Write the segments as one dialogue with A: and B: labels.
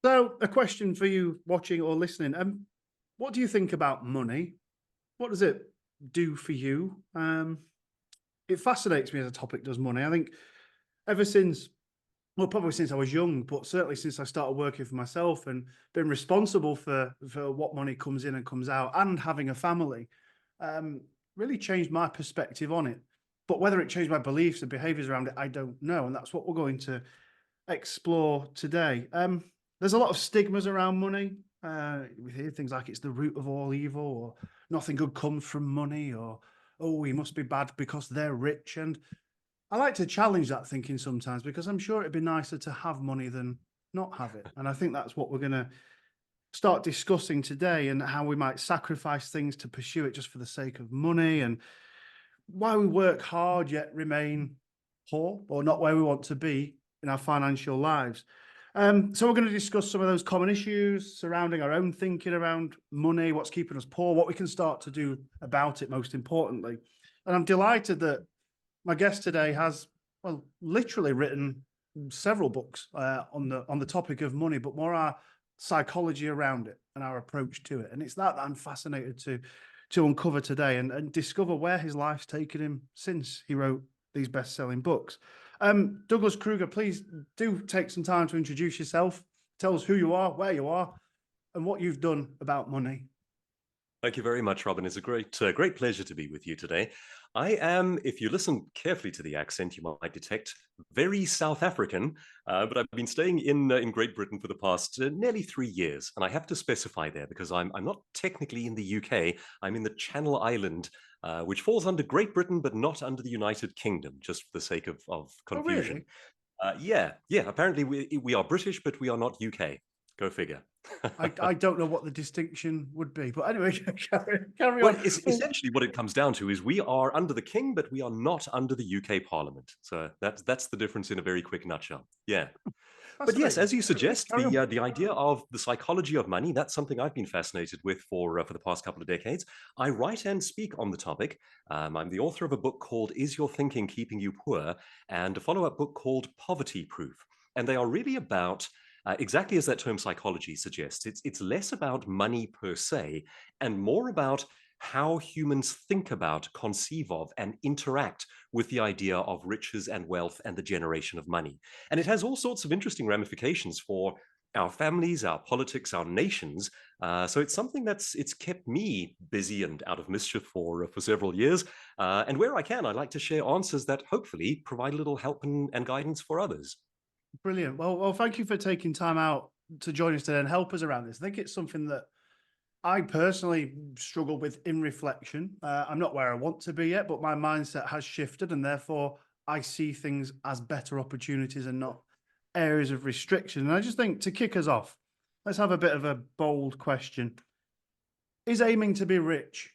A: So, a question for you watching or listening. What do you think about money? What does it do for you? It fascinates me as a topic, does money. I think ever since, well, probably since I was young, but certainly since I started working for myself and been responsible for what money comes in and comes out, and having a family, um, really changed my perspective on it. But whether it changed my beliefs and behaviours around it, I don't know, and that's what we're going to explore today. There's a lot of stigmas around money. We hear things like it's the root of all evil, or nothing good comes from money, or oh, we must be bad because they're rich. And I like to challenge that thinking sometimes because I'm sure it'd be nicer to have money than not have it. And I think that's what we're going to start discussing today, and how we might sacrifice things to pursue it just for the sake of money, and why we work hard yet remain poor or not where we want to be in our financial lives. So we're going to discuss some of those common issues surrounding our own thinking around money, what's keeping us poor, what we can start to do about it, most importantly. And I'm delighted that my guest today has, well, literally written several books on the topic of money, but more our psychology around it and our approach to it. And it's that I'm fascinated to uncover today, and discover where his life's taken him since he wrote these best-selling books. Douglas Kruger, please do take some time to introduce yourself. Tell us who you are, where you are, and what you've done about money.
B: Thank you very much, Robin. It's a great pleasure to be with you today. I am, if you listen carefully to the accent, you might detect very South African, but I've been staying in Great Britain for the past nearly 3 years, and I have to specify there because I'm not technically in the UK. I'm in the Channel Island, which falls under Great Britain, but not under the United Kingdom, just for the sake of
A: Oh,
B: confusion.
A: really?
B: Yeah. Apparently, we are British, but we are not UK. Go figure.
A: I don't know what the distinction would be, but anyway, carry
B: Well,
A: on.
B: essentially what it comes down to is we are under the king, but we are not under the UK Parliament. So that's the difference in a very quick nutshell. Yeah. But yes,
A: Fascinating.
B: as you suggest,
A: Carry on.
B: the idea of the psychology of money, that's something I've been fascinated with for the past couple of decades. I write and speak on the topic. I'm the author of a book called Is Your Thinking Keeping You Poor? And a follow-up book called Poverty Proof. And they are really about exactly as that term psychology suggests. It's less about money per se and more about how humans think about, conceive of, and interact with the idea of riches and wealth and the generation of money. And it has all sorts of interesting ramifications for our families, our politics, our nations. So it's something it's kept me busy and out of mischief for several years. And where I can, I like to share answers that hopefully provide a little help and guidance for others.
A: Brilliant. Well, thank you for taking time out to join us today and help us around this. I think it's something that I personally struggle with in reflection. I'm not where I want to be yet, but my mindset has shifted, and therefore I see things as better opportunities and not areas of restriction. And I just think, to kick us off, let's have a bit of a bold question. Is aiming to be rich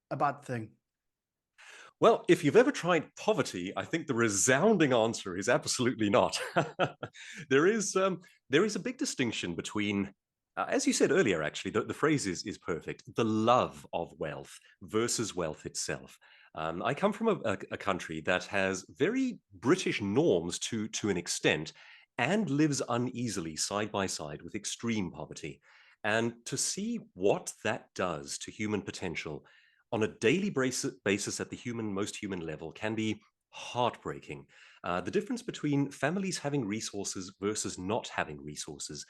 A: a bad thing?
B: Well, if you've ever tried poverty, I think the resounding answer is absolutely not. there is there is a big distinction between, as you said earlier, actually, the phrase is perfect. The love of wealth versus wealth itself. I come from a country that has very British norms to an extent, and lives uneasily side by side with extreme poverty. And to see what that does to human potential on a daily basis at the most human level can be heartbreaking. The difference between families having resources versus not having resources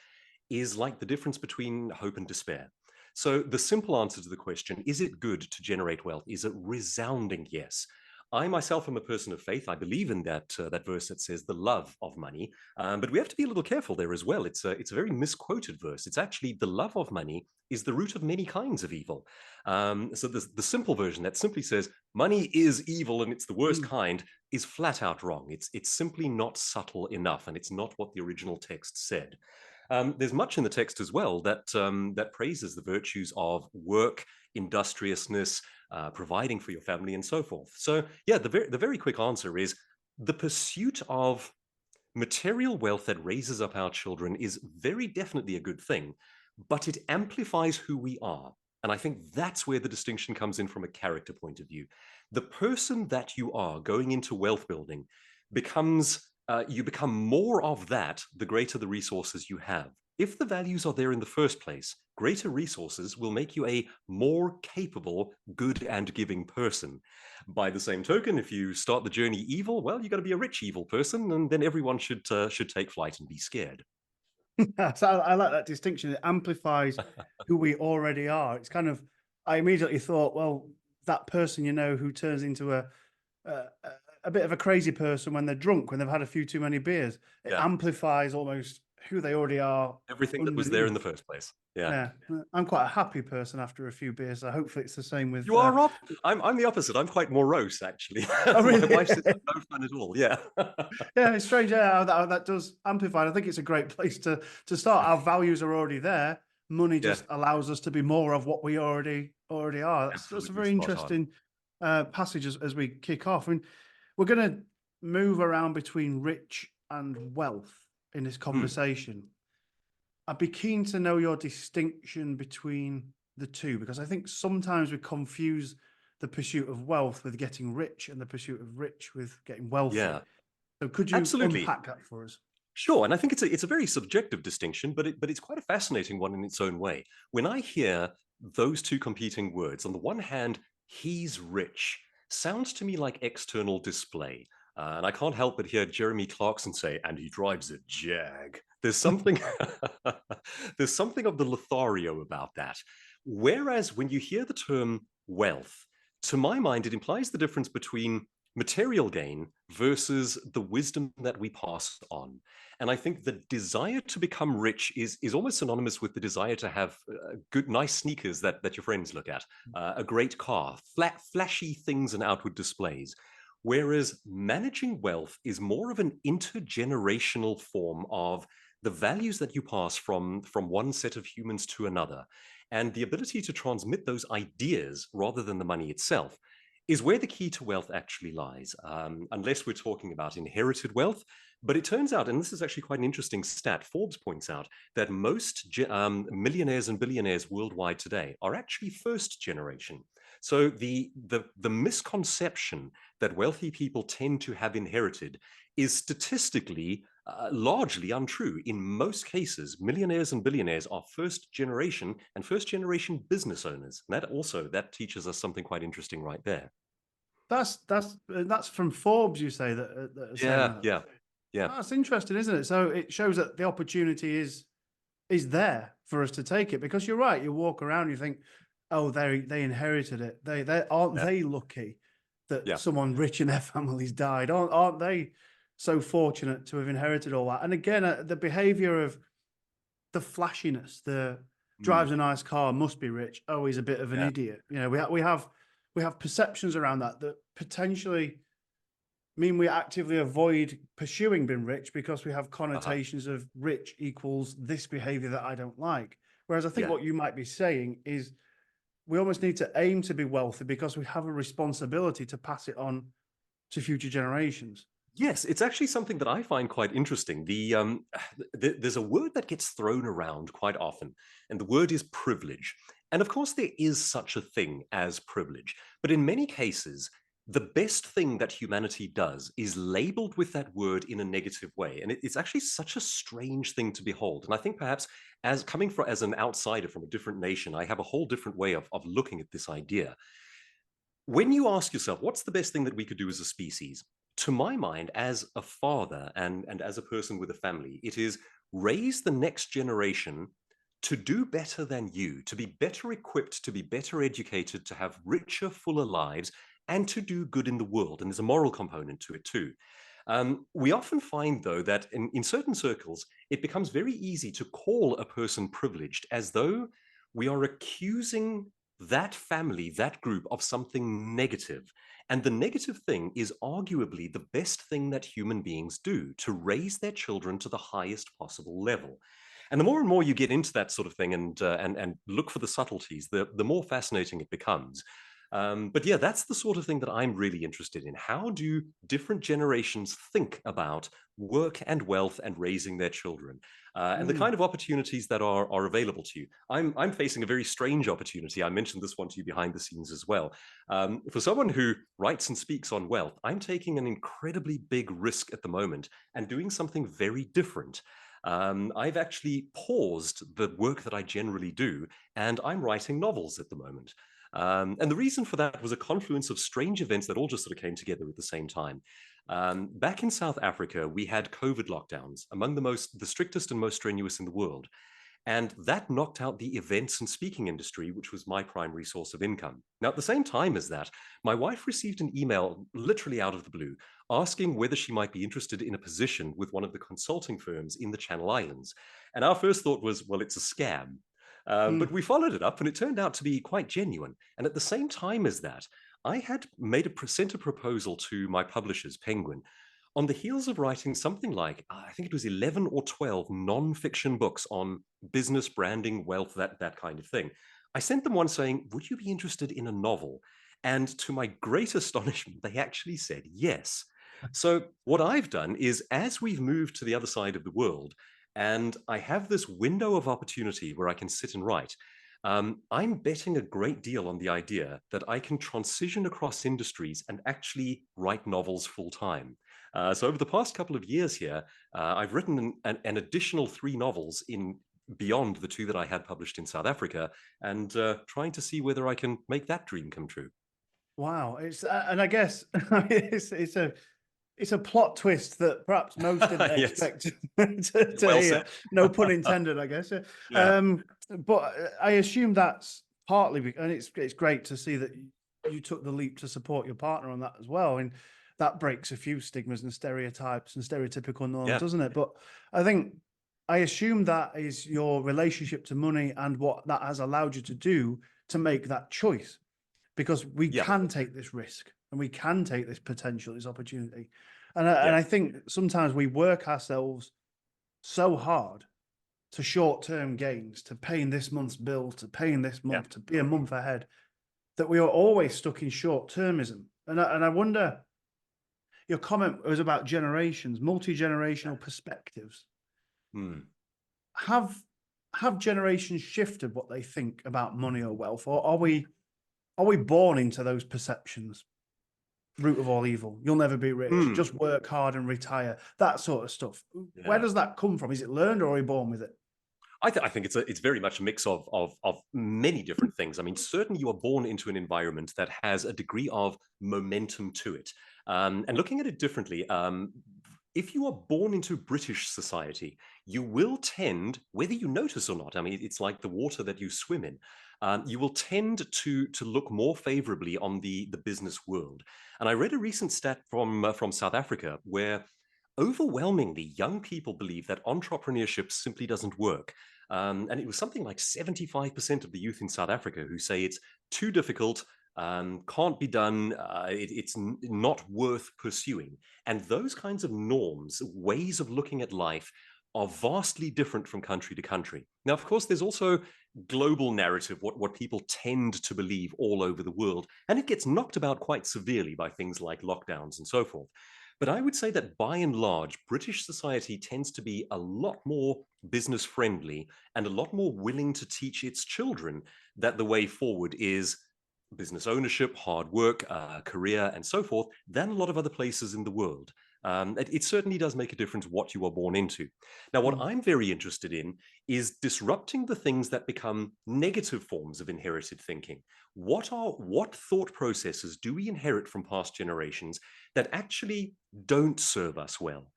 B: is like the difference between hope and despair. So the simple answer to the question, is it good to generate wealth, is a resounding yes. I myself am a person of faith. I believe in that verse that says the love of money, but we have to be a little careful there as well. It's a very misquoted verse. It's actually the love of money is the root of many kinds of evil. So the simple version that simply says money is evil and it's the worst
A: Mm.
B: kind is flat out wrong. It's simply not subtle enough, and it's not what the original text said. There's much in the text as well that praises the virtues of work, industriousness, providing for your family, and so forth. So, yeah, the very quick answer is the pursuit of material wealth that raises up our children is very definitely a good thing, but it amplifies who we are. And I think that's where the distinction comes in from a character point of view. The person that you are going into wealth building becomes, you become more of that the greater the resources you have. if the values are there in the first place, greater resources will make you a more capable, good and giving person. By the same token, if you start the journey evil, well, you got to be a rich evil person, and then everyone should take flight and be scared.
A: So I like that distinction. It amplifies who we already are. It's kind of, I immediately thought, well, that person, who turns into a, a bit of a crazy person when they're drunk, when they've had a few too many beers, it
B: Yeah,
A: amplifies almost who they already are
B: everything that was there in
A: underneath.
B: the first place. Yeah.
A: Yeah, I'm quite a happy person after a few beers, so hopefully it's the same with.
B: You are, Rob? I'm the opposite. I'm quite morose, actually.
A: Oh,
B: My
A: really?
B: wife says I'm no fun at all. Yeah.
A: Yeah, it's strange. Yeah, how that does amplify. I think it's a great place to start. Our values are already there. Money
B: Yeah,
A: just allows us to be more of what we already are. That's a
B: absolutely
A: very
B: spot on.
A: interesting passage as we kick off. I mean, we're going to move around between rich and wealth in this
B: Hmm.
A: conversation. I'd be keen to know your distinction between the two, because I think sometimes we confuse the pursuit of wealth with getting rich and the pursuit of rich with getting wealthy.
B: Yeah,
A: So could you
B: absolutely.
A: unpack that for us?
B: Sure, and I think it's a very subjective distinction, but it's quite a fascinating one in its own way. When I hear those two competing words, on the one hand, he's rich, sounds to me like external display. And I can't help but hear Jeremy Clarkson say, and he drives a Jag. There's something there's something of the Lothario about that. Whereas when you hear the term wealth, to my mind, it implies the difference between material gain versus the wisdom that we pass on. And I think the desire to become rich is almost synonymous with the desire to have good, nice sneakers that your friends look at, a great car, flashy things and outward displays. Whereas managing wealth is more of an intergenerational form of the values that you pass from one set of humans to another. And the ability to transmit those ideas rather than the money itself is where the key to wealth actually lies, unless we're talking about inherited wealth. But it turns out, and this is actually quite an interesting stat, Forbes points out that most millionaires and billionaires worldwide today are actually first generation. So the misconception that wealthy people tend to have inherited is statistically largely untrue. In most cases, millionaires and billionaires are first generation and first generation business owners. And that teaches us something quite interesting right there.
A: That's from Forbes, you say that are saying
B: Yeah,
A: that.
B: yeah, yeah,
A: That's interesting, isn't it? So it shows that the opportunity is there for us to take it, because you're right. You walk around, you think, oh, they inherited it. They aren't
B: yeah,
A: they lucky that
B: yeah.
A: someone rich in their families died? Aren't they so fortunate to have inherited all that? And again, the behavior of the flashiness, the
B: Mm,
A: drives a nice car, must be rich. Oh, he's a bit of an
B: yeah,
A: idiot. We have perceptions around that potentially mean we actively avoid pursuing being rich, because we have
B: uh-huh,
A: connotations of rich equals this behavior that I don't like. Whereas I think
B: yeah.
A: what you might be saying is we almost need to aim to be wealthy because we have a responsibility to pass it on to future generations.
B: Yes, it's actually something that I find quite interesting. There's a word that gets thrown around quite often, and the word is privilege. And of course, there is such a thing as privilege. But in many cases, the best thing that humanity does is labeled with that word in a negative way. And it's actually such a strange thing to behold. And I think perhaps as coming from as an outsider from a different nation, I have a whole different way of looking at this idea. When you ask yourself, what's the best thing that we could do as a species? To my mind, as a father and as a person with a family, it is raise the next generation to do better than you, to be better equipped, to be better educated, to have richer, fuller lives, and to do good in the world. And there's a moral component to it too. We often find, though, that in certain circles, it becomes very easy to call a person privileged as though we are accusing that family, that group of something negative. And the negative thing is arguably the best thing that human beings do to raise their children to the highest possible level. And the more and more you get into that sort of thing and look for the subtleties, the more fascinating it becomes. But yeah, that's the sort of thing that I'm really interested in. How do different generations think about work and wealth and raising their children, and the
A: Mm.
B: kind of opportunities that are available to you? I'm facing a very strange opportunity. I mentioned this one to you behind the scenes as well. For someone who writes and speaks on wealth, I'm taking an incredibly big risk at the moment and doing something very different. I've actually paused the work that I generally do, and I'm writing novels at the moment. And the reason for that was a confluence of strange events that all just sort of came together at the same time. Back in South Africa, we had COVID lockdowns, among the strictest and most strenuous in the world. And that knocked out the events and speaking industry, which was my primary source of income. Now, at the same time as that, my wife received an email literally out of the blue asking whether she might be interested in a position with one of the consulting firms in the Channel Islands. And our first thought was, well, it's a scam. But
A: Mm.
B: we followed it up and it turned out to be quite genuine. And at the same time as that, I had sent a proposal to my publishers, Penguin, on the heels of writing something like, I think it was 11 or 12 non-fiction books on business, branding, wealth, that kind of thing. I sent them one saying, would you be interested in a novel? And to my great astonishment, they actually said yes. So what I've done is, as we've moved to the other side of the world, and I have this window of opportunity where I can sit and write, I'm betting a great deal on the idea that I can transition across industries and actually write novels full time. So over the past couple of years here, I've written an additional 3 novels in beyond the 2 that I had published in South Africa, and trying to see whether I can make that dream come true.
A: Wow, and I guess it's a plot twist that perhaps most didn't
B: Yes,
A: expect to
B: well
A: hear.
B: said.
A: No pun intended, I guess.
B: Yeah,
A: But I assume that's partly, and it's great to see that you took the leap to support your partner on that as well. And that breaks a few stigmas and stereotypes and stereotypical norms,
B: yeah,
A: doesn't it? But I think I assume that is your relationship to money and what that has allowed you to do to make that choice, because we
B: yeah,
A: can take this risk and we can take this potential, this opportunity. And
B: yeah,
A: I think sometimes we work ourselves so hard to short-term gains, to paying this month's bill, to paying this
B: yeah.
A: month, to be a month ahead, that we are always stuck in short-termism. And I wonder, your comment was about generations, multi-generational perspectives.
B: Hmm.
A: Have generations shifted what they think about money or wealth, or are we born into those perceptions? Root of all evil. You'll never be rich.
B: Hmm.
A: Just work hard and retire. That sort of stuff. Where
B: Yeah.
A: does that come from? Is it learned or are we born with it?
B: I think it's very much a mix of many different things. I mean, certainly you are born into an environment that has a degree of momentum to it. And looking at it differently, if you are born into British society, you will tend, whether you notice or not, I mean, it's like the water that you swim in. You will tend to look more favorably on the business world. And I read a recent stat from South Africa where overwhelmingly young people believe that entrepreneurship simply doesn't work. And it was something like 75% of the youth in South Africa who say it's too difficult, can't be done, it's not worth pursuing. And those kinds of norms, ways of looking at life, are vastly different from country to country. Now, of course, there's also global narrative, what people tend to believe all over the world, and it gets knocked about quite severely by things like lockdowns and so forth. But I would say that by and large, British society tends to be a lot more business friendly and a lot more willing to teach its children that the way forward is business ownership, hard work, career, and so forth, than a lot of other places in the world. It certainly does make a difference what you are born into. Now, what
A: Mm.
B: I'm very interested in is disrupting the things that become negative forms of inherited thinking. What thought processes do we inherit from past generations that actually don't serve us well?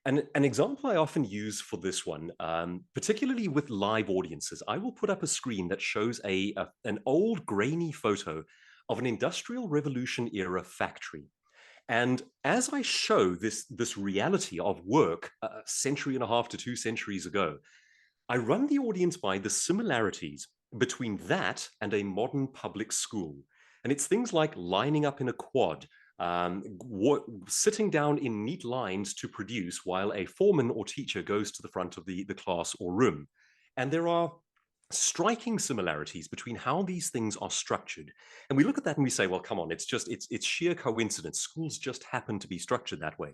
B: And an example I often use for this one, particularly with live audiences, I will put up a screen that shows an old grainy photo of an Industrial Revolution era factory. And as I show this reality of work a century and a half to 2 centuries ago, I run the audience by the similarities between that and a modern public school. And it's things like lining up in a quad, sitting down in neat lines to produce while a foreman or teacher goes to the front of the class or room. And there are striking similarities between how these things are structured. And we look at that and we say, well, come on, it's sheer coincidence. Schools just happen to be structured that way.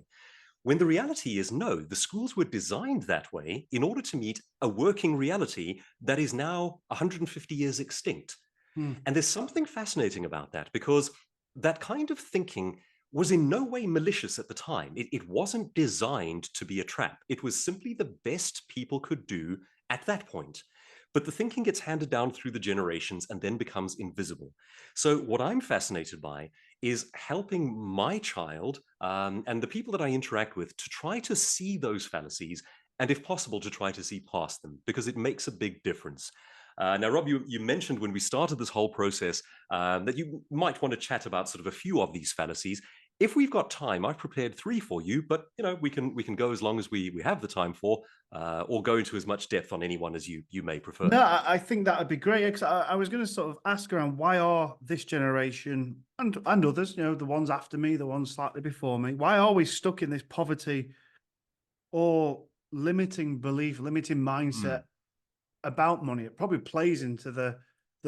B: When the reality is no, the schools were designed that way in order to meet a working reality that is now 150 years extinct.
A: Mm.
B: And there's something fascinating about that, because that kind of thinking was in no way malicious at the time. It wasn't designed to be a trap. It was simply the best people could do at that point. But the thinking gets handed down through the generations and then becomes invisible. So what I'm fascinated by is helping my child and the people that I interact with to try to see those fallacies and, if possible, to try to see past them, because it makes a big difference. Now, Rob, you mentioned when we started this whole process that you might want to chat about sort of a few of these fallacies. If we've got time, I've prepared 3 for you, but we can go as long as we have the time for, or go into as much depth on any one as you may prefer.
A: No, I think that would be great. Because I was going to sort of ask around, why are this generation and others, the ones after me, the ones slightly before me, why are we stuck in this poverty or limiting belief, limiting mindset about money? It probably plays into the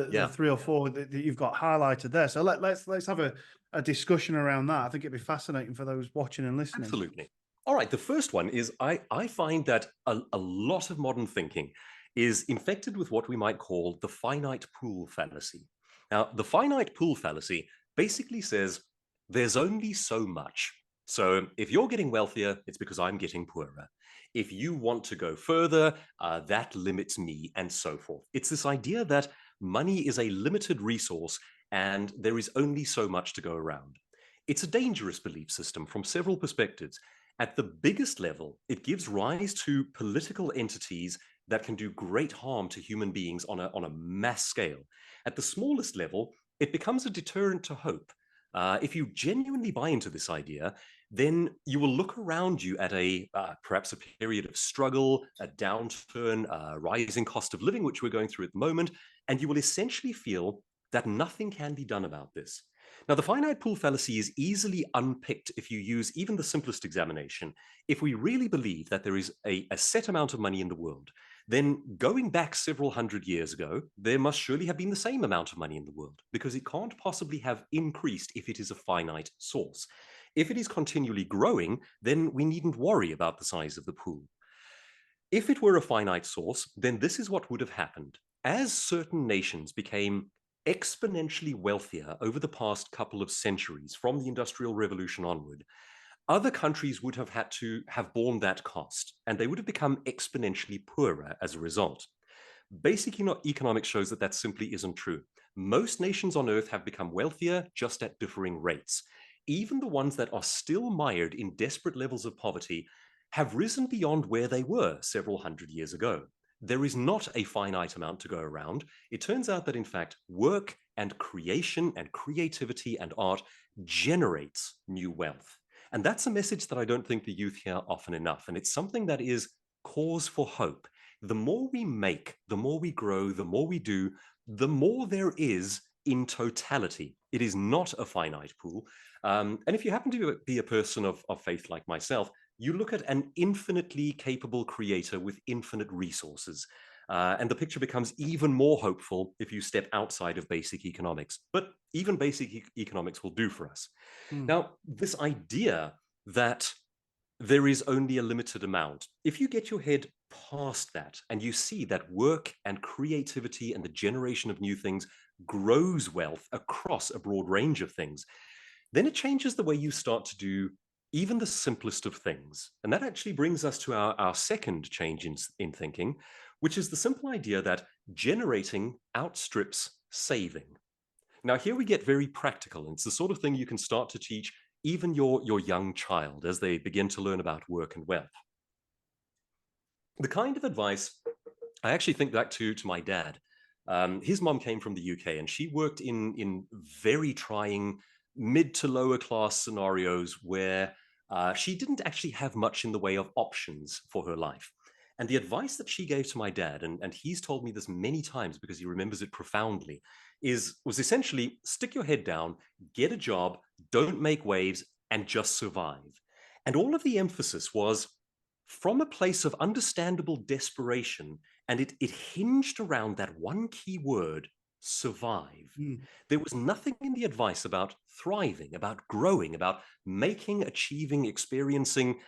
B: Yeah.
A: 3 or 4 that you've got highlighted there. So let's have a discussion around that. I think it'd be fascinating for those watching and listening.
B: Absolutely. All right. The first one is I find that a lot of modern thinking is infected with what we might call the finite pool fallacy. Now, the finite pool fallacy basically says there's only so much. So if you're getting wealthier, it's because I'm getting poorer. If you want to go further, that limits me, and so forth. It's this idea that money is a limited resource and there is only so much to go around. It's a dangerous belief system from several perspectives. At the biggest level, it gives rise to political entities that can do great harm to human beings on a mass scale. At the smallest level, it becomes a deterrent to hope. If you genuinely buy into this idea, then you will look around you at perhaps a period of struggle, a downturn, a rising cost of living, which we're going through at the moment, and you will essentially feel that nothing can be done about this. Now, the finite pool fallacy is easily unpicked if you use even the simplest examination. If we really believe that there is a set amount of money in the world, then going back several hundred years ago, there must surely have been the same amount of money in the world, because it can't possibly have increased if it is a finite source. If it is continually growing, then we needn't worry about the size of the pool. If it were a finite source, then this is what would have happened. As certain nations became exponentially wealthier over the past couple of centuries, from the Industrial Revolution onward, other countries would have had to have borne that cost, and they would have become exponentially poorer as a result. Basic economics shows that that simply isn't true. Most nations on Earth have become wealthier, just at differing rates. Even the ones that are still mired in desperate levels of poverty have risen beyond where they were several hundred years ago. There is not a finite amount to go around. It turns out that, in fact, work and creation and creativity and art generates new wealth. And that's a message that I don't think the youth hear often enough. And it's something that is cause for hope. The more we make, the more we grow, the more we do, the more there is in totality. It is not a finite pool. And if you happen to be a person of faith like myself, you look at an infinitely capable creator with infinite resources. And the picture becomes even more hopeful if you step outside of basic economics. But even basic economics will do for us. Now, this idea that there is only a limited amount, if you get your head past that and you see that work and creativity and the generation of new things grows wealth across a broad range of things, then it changes the way you start to do even the simplest of things. And that actually brings us to our second change in thinking, which is the simple idea that generating outstrips saving. Now, here we get very practical, and it's the sort of thing you can start to teach even your young child as they begin to learn about work and wealth. The kind of advice I actually think back to my dad. His mom came from the UK, and she worked in very trying mid to lower class scenarios where she didn't actually have much in the way of options for her life. And the advice that she gave to my dad, and he's told me this many times because he remembers it profoundly, was essentially stick your head down, get a job, don't make waves, and just survive. And all of the emphasis was from a place of understandable desperation, and it hinged around that one key word: survive. There was nothing in the advice about thriving, about growing, about making, achieving, experiencing,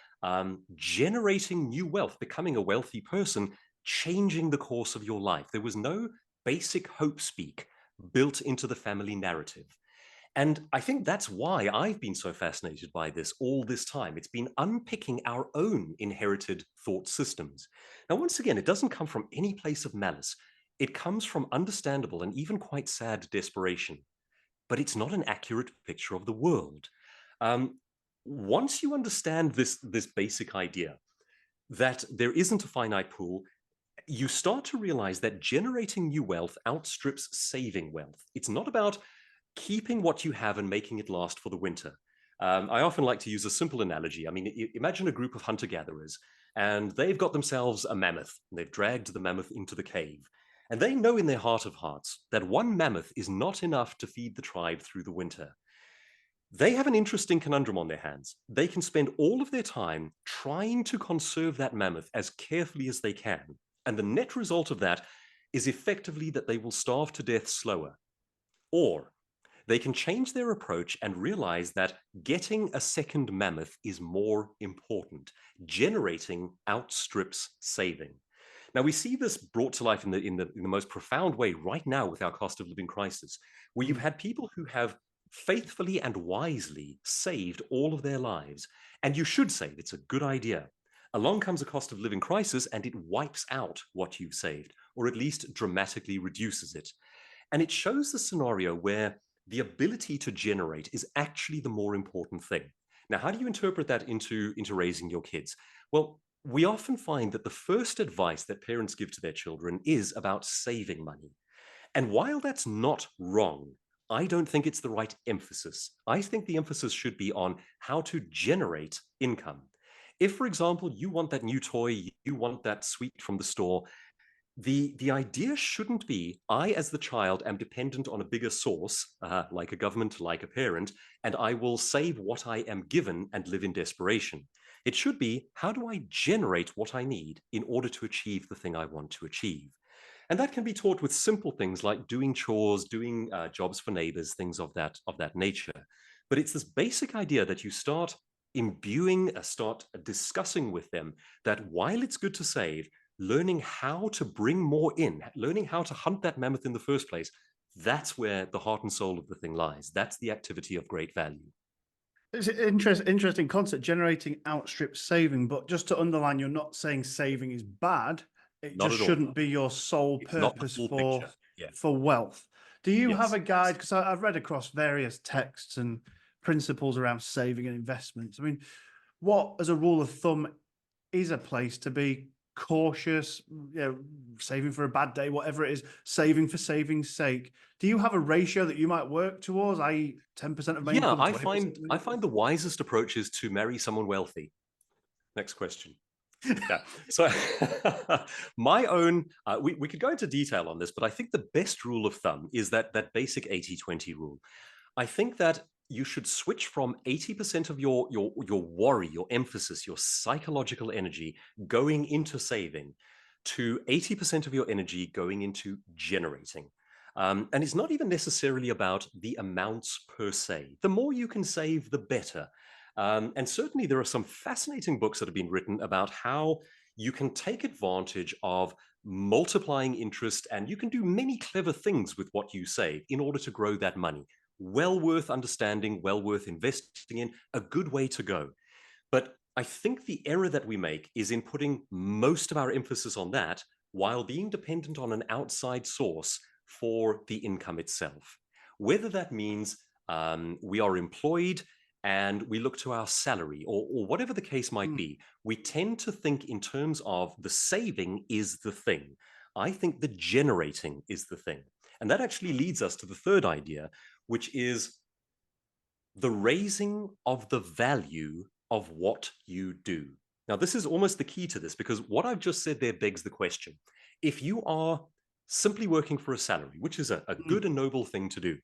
B: generating new wealth, becoming a wealthy person, changing the course of your life. There was no basic hope speak built into the family narrative. And I think that's why I've been so fascinated by this all this time. It's been unpicking our own inherited thought systems. Now, once again, it doesn't come from any place of malice. It comes from understandable and even quite sad desperation, but it's not an accurate picture of the world. Um, Once you understand this basic idea that there isn't a finite pool, you start to realize that generating new wealth outstrips saving wealth. It's not about keeping what you have and making it last for the winter. I often like to use a simple analogy. I mean, imagine a group of hunter-gatherers, and they've got themselves a mammoth. They've dragged the mammoth into the cave. And they know in their heart of hearts that one mammoth is not enough to feed the tribe through the winter. They have an interesting conundrum on their hands. They can spend all of their time trying to conserve that mammoth as carefully as they can. And the net result of that is effectively that they will starve to death slower. Or they can change their approach and realize that getting a second mammoth is more important. Generating outstrips saving. Now, we see this brought to life in the most profound way right now with our cost of living crisis, where you've
A: Mm.
B: had people who have faithfully and wisely saved all of their lives. And you should save, it's a good idea. Along comes a cost of living crisis and it wipes out what you've saved, or at least dramatically reduces it. And it shows the scenario where the ability to generate is actually the more important thing. Now, how do you interpret that into raising your kids? Well, we often find that the first advice that parents give to their children is about saving money. And while that's not wrong, I don't think it's the right emphasis. I think the emphasis should be on how to generate income. If, for example, you want that new toy, you want that sweet from the store, the idea shouldn't be I, as the child, am dependent on a bigger source, like a government, like a parent, and I will save what I am given and live in desperation. It should be how do I generate what I need in order to achieve the thing I want to achieve? And that can be taught with simple things like doing chores, doing jobs for neighbors, things of that nature. But it's this basic idea that you start imbuing, start discussing with them that while it's good to save, learning how to bring more in, learning how to hunt that mammoth in the first place, that's where the heart and soul of the thing lies. That's the activity of great value.
A: It's an interesting concept, generating outstrips saving. But just to underline, you're not saying saving is bad. It
B: Not
A: just
B: at all.
A: shouldn't be your sole
B: It's not the
A: purpose
B: full picture. Yeah.
A: for wealth. Do you have
B: Yes.
A: a guide? Because I've read across various texts and principles around saving and investments. I mean, what, as a rule of thumb, is a place to be cautious, saving for a bad day, whatever it is, saving for saving's sake? Do you have a ratio that you might work towards, i.e., 10% of my
B: Yeah,
A: income, 20% of my
B: I
A: income?
B: find the wisest approach is to marry someone wealthy. Next question. Yeah. So my own, we could go into detail on this, but I think the best rule of thumb is that basic 80-20 rule. I think that you should switch from 80% of your worry, your emphasis, your psychological energy going into saving to 80% of your energy going into generating. And it's not even necessarily about the amounts per se. The more you can save, the better. And certainly there are some fascinating books that have been written about how you can take advantage of multiplying interest and you can do many clever things with what you save in order to grow that money. Well worth understanding, well worth investing in, a good way to go. But I think the error that we make is in putting most of our emphasis on that while being dependent on an outside source for the income itself. Whether that means we are employed and we look to our salary or whatever the case might
A: Mm.
B: be, we tend to think in terms of the saving is the thing. I think the generating is the thing. And that actually leads us to the third idea, which is the raising of the value of what you do. Now, this is almost the key to this because what I've just said there begs the question. If you are simply working for a salary, which is a
A: Mm.
B: good and noble thing to do,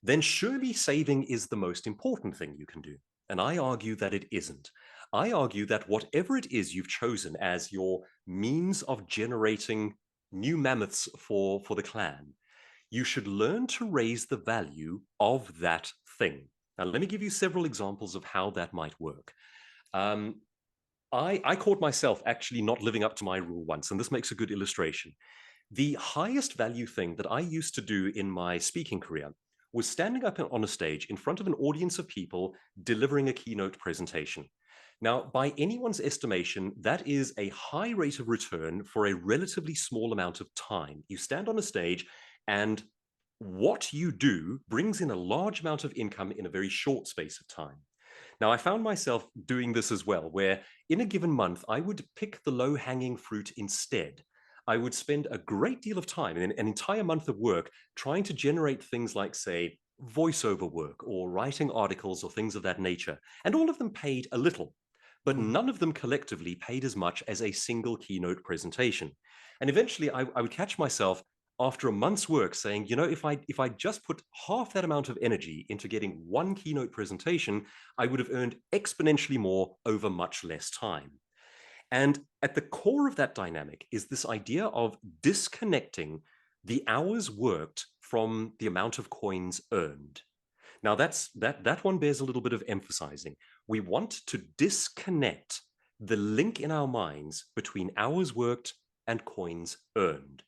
B: then surely saving is the most important thing you can do. And I argue that it isn't. I argue that whatever it is you've chosen as your means of generating new mammoths for the clan, you should learn to raise the value of that thing. Now, let me give you several examples of how that might work. Um, I caught myself actually not living up to my rule once, and this makes a good illustration. The highest value thing that I used to do in my speaking career was standing up on a stage in front of an audience of people delivering a keynote presentation. Now, by anyone's estimation, that is a high rate of return for a relatively small amount of time. You stand on a stage and what you do brings in a large amount of income in a very short space of time. Now, I found myself doing this as well, where in a given month, I would pick the low-hanging fruit instead. I would spend a great deal of time, an entire month of work, trying to generate things like, say, voiceover work or writing articles or things of that nature. And all of them paid a little, but
A: Mm.
B: none of them collectively paid as much as a single keynote presentation. And eventually I would catch myself after a month's work saying, you know, if I just put half that amount of energy into getting one keynote presentation, I would have earned exponentially more over much less time. And at the core of that dynamic is this idea of disconnecting the hours worked from the amount of coins earned. Now that one bears a little bit of emphasizing. We want to disconnect the link in our minds between hours worked and coins earned.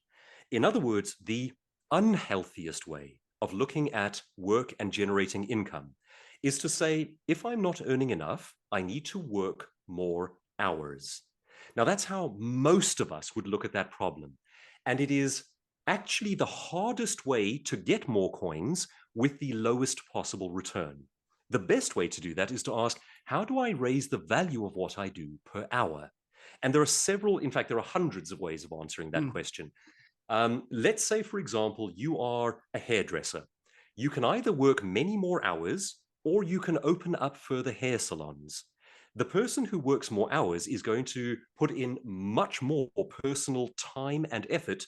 B: In other words, the unhealthiest way of looking at work and generating income is to say, if I'm not earning enough, I need to work more hours. Now, that's how most of us would look at that problem. And it is actually the hardest way to get more coins with the lowest possible return. The best way to do that is to ask, how do I raise the value of what I do per hour? And there are several, in fact, there are hundreds of ways of answering that
A: Mm.
B: question. Let's say, for example, you are a hairdresser. You can either work many more hours or you can open up further hair salons. The person who works more hours is going to put in much more personal time and effort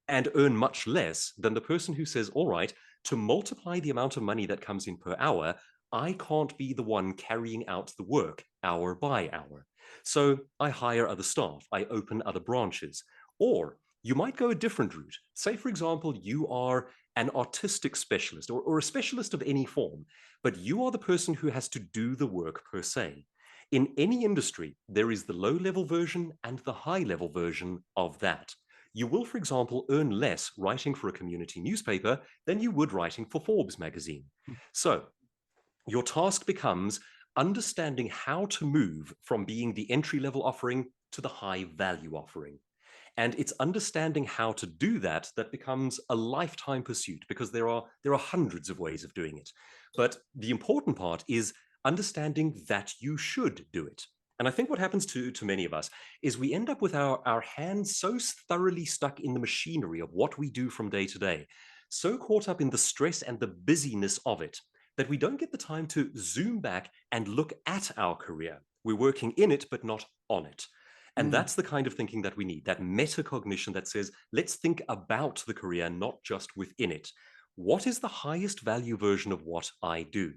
B: and earn much less than the person who says, all right, to multiply the amount of money that comes in per hour, I can't be the one carrying out the work hour by hour. So I hire other staff, I open other branches. Or you might go a different route. Say, for example, you are an artistic specialist or a specialist of any form, but you are the person who has to do the work per se. In any industry, there is the low-level version and the high-level version of that. You will, for example, earn less writing for a community newspaper than you would writing for Forbes magazine. So your task becomes understanding how to move from being the entry-level offering to the high-value offering. And it's understanding how to do that that becomes a lifetime pursuit, because there are hundreds of ways of doing it. But the important part is understanding that you should do it. And I think what happens to many of us is we end up with our hands so thoroughly stuck in the machinery of what we do from day to day, so caught up in the stress and the busyness of it, that we don't get the time to zoom back and look at our career. We're working in it, but not on it. And
A: Mm.
B: that's the kind of thinking that we need, that metacognition that says, let's think about the career, not just within it. What is the highest value version of what I do?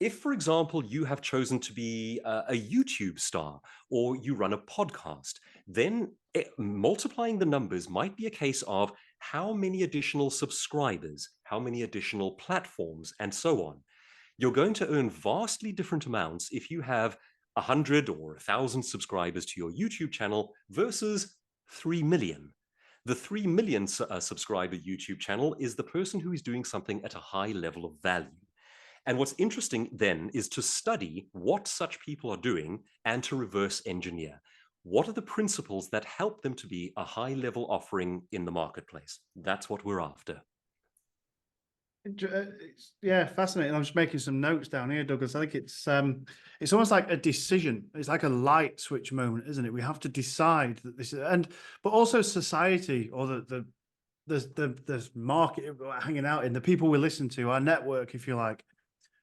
B: If, for example, you have chosen to be a YouTube star or you run a podcast, then multiplying the numbers might be a case of how many additional subscribers, how many additional platforms, and so on. You're going to earn vastly different amounts if you have 100 or 1,000 subscribers to your YouTube channel versus 3 million. The 3 million subscriber YouTube channel is the person who is doing something at a high level of value. And what's interesting then is to study what such people are doing and to reverse engineer. What are the principles that help them to be a high level offering in the marketplace? That's what we're after.
A: Yeah, fascinating. I'm just making some notes down here, Douglas. I think it's almost like a decision. It's like a light switch moment, isn't it? We have to decide that this is, but also society or the market we're hanging out in, the people we listen to, our network, if you like,